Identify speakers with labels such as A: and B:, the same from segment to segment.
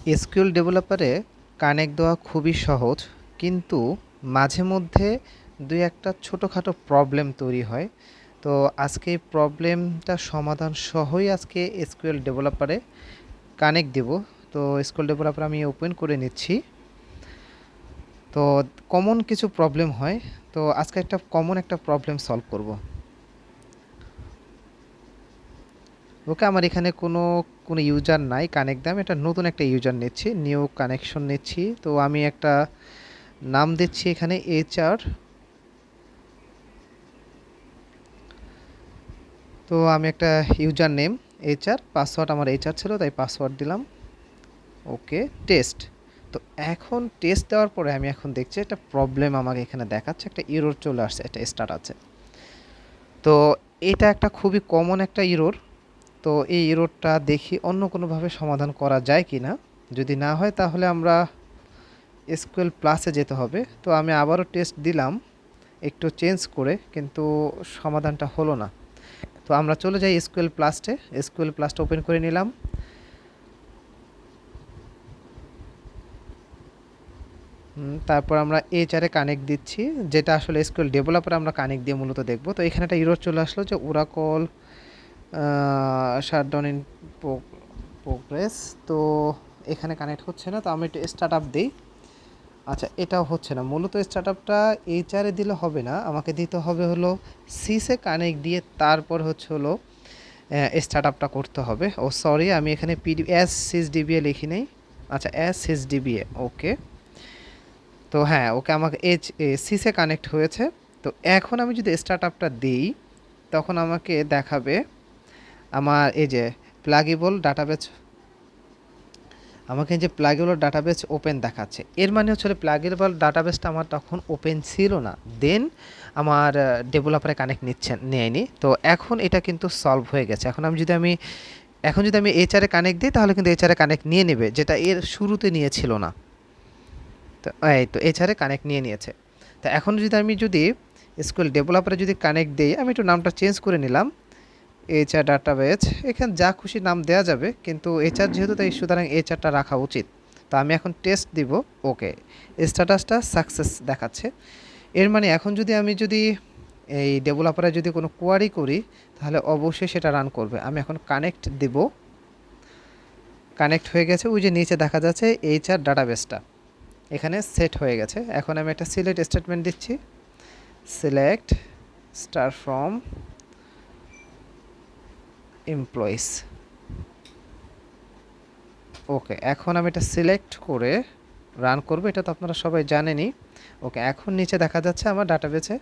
A: SQL ডেভেলপারে connect দেওয়া খুবই সহজ, কিন্তু মাঝে মধ্যে দুই একটা ছোটোখাটো প্রবলেম তৈরি হয়। তো আজকে এই প্রবলেমটা সমাধান সহই আজকে এসকিউএল ডেভেলপারে কানেক্ট দেব। তো এসকিউএল ডেভেলপার আমি ওপেন করে নিচ্ছি। তো কমন কিছু প্রবলেম হয়, তো আজকে একটা কমন একটা প্রবলেম সলভ করব। ওকে, আমার এখানে কোনো কোনো ইউজার নাই কানেক্ট দিয়ে, আমি একটা নতুন একটা ইউজার নিচ্ছি, নিউ কানেকশন নিচ্ছি। তো আমি একটা নাম দিচ্ছি এখানে এইচআর। তো আমি একটা ইউজার নেম এইচআর, পাসওয়ার্ড আমার এইচআর ছিল তাই পাসওয়ার্ড দিলাম। ওকে, টেস্ট। তো এখন টেস্ট দেওয়ার পরে আমি এখন দেখছি একটা প্রবলেম আমাকে এখানে দেখাচ্ছে, একটা ইরোর চলে আসছে, একটা স্টার্ট আছে। তো এটা একটা খুবই কমন একটা ইরোর। তো এই ইরোরটা দেখি অন্য কোনোভাবে সমাধান করা যায় কি না। যদি না হয় তাহলে আমরা এসকিউএল প্লাসে যেতে হবে। তো আমি আবারও টেস্ট দিলাম একটু চেঞ্জ করে, কিন্তু সমাধানটা হলো না। তো আমরা চলে যাই এসকিউএল প্লাসে, এসকিউএল প্লাসটা ওপেন করে নিলাম। তারপর আমরা এইচআরে কানেক্ট দিচ্ছি, যেটা আসলে এসকিউএল ডেভেলপারে আমরা কানেক্ট দিয়ে মূলত দেখব। তো এখানে একটা ইরর চলে আসলো যে ওরাকল শাটডাউন ইন প্রোগ্রেস। তো এখানে কানেক্ট হচ্ছে না, তো আমি একটু স্টার্ট আপ দিই। আচ্ছা, এটাও হচ্ছে না। মূলত স্টার্ট আপটা এইচআরে দিলে হবে না, আমাকে দিতে হবে হলো সিসে কানেক্ট দিয়ে তারপর হচ্ছে হলো স্টার্ট আপটা করতে হবে। ও সরি, আমি এখানে পিডি এস সিস ডিবিএ লিখি নেই। আচ্ছা, এস সিস ডিবিএ, ওকে। তো হ্যাঁ, ওকে, আমাকে সিসে কানেক্ট হয়েছে। তো এখন আমি যদি স্টার্ট আপটা দিই তখন আমাকে দেখাবে আমার এই যে প্লাগেবল ডাটাবেস, আমাকে যে প্লাগেবল ডাটাবেস ওপেন দেখাচ্ছে। এর মানে হচ্ছে প্লাগেবল ডাটাবেসটা আমার তখন ওপেন ছিল না, দেন আমার ডেভেলপারে কানেক্ট নেয়নি। তো এখন এটা কিন্তু সলভ হয়ে গেছে। এখন যদি আমি এইচআরে কানেক্ট দিই তাহলে কিন্তু এইচআরে কানেক্ট নিয়ে নেবে, যেটা এর শুরুতে নিয়েছিল না। তো এই তো এইচআরে কানেক্ট নিয়ে নিয়েছে। তো এখন যদি এসকিউএল ডেভেলপারে যদি কানেক্ট দিই, আমি একটু নামটা চেঞ্জ করে নিলাম, এইচআর ডাটাবেস। এখানে যা খুশি নাম দেওয়া যাবে, কিন্তু এইচআর যেহেতু, তাই সুতরাং এইচআরটা রাখা উচিত। তো আমি এখন টেস্ট দিব। ওকে, স্ট্যাটাসটা সাকসেস দেখাচ্ছে। এর মানে এখন যদি এই ডেভেলপারে যদি কোনো কোয়ারি করি তাহলে অবশ্যই সেটা রান করবে। আমি এখন কানেক্ট দিব, কানেক্ট হয়ে গেছে। ওই যে নিচে দেখা যাচ্ছে এইচআর ডাটাবেসটা এখানে সেট হয়ে গেছে। এখন আমি একটা সিলেক্ট স্টেটমেন্ট দিচ্ছি, সিলেক্ট স্টার ফ্রম এমপ্লয়িজ। ওকে, এখন আমি এটা সিলেক্ট করে রান করব, এটা তো আপনারা সবাই জানেনই। ওকে, এখন নিচে দেখা যাচ্ছে আমার ডাটাবেসে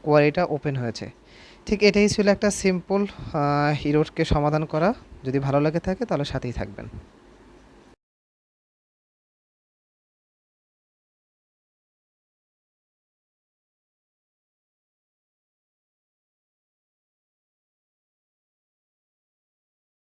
A: কোয়ারিটা ওপেন হয়েছে। ঠিক এটাই ছিল একটা সিম্পল ইরোরকে সমাধান করা। যদি ভালো লাগে থাকে তাহলে সাথেই থাকবেন।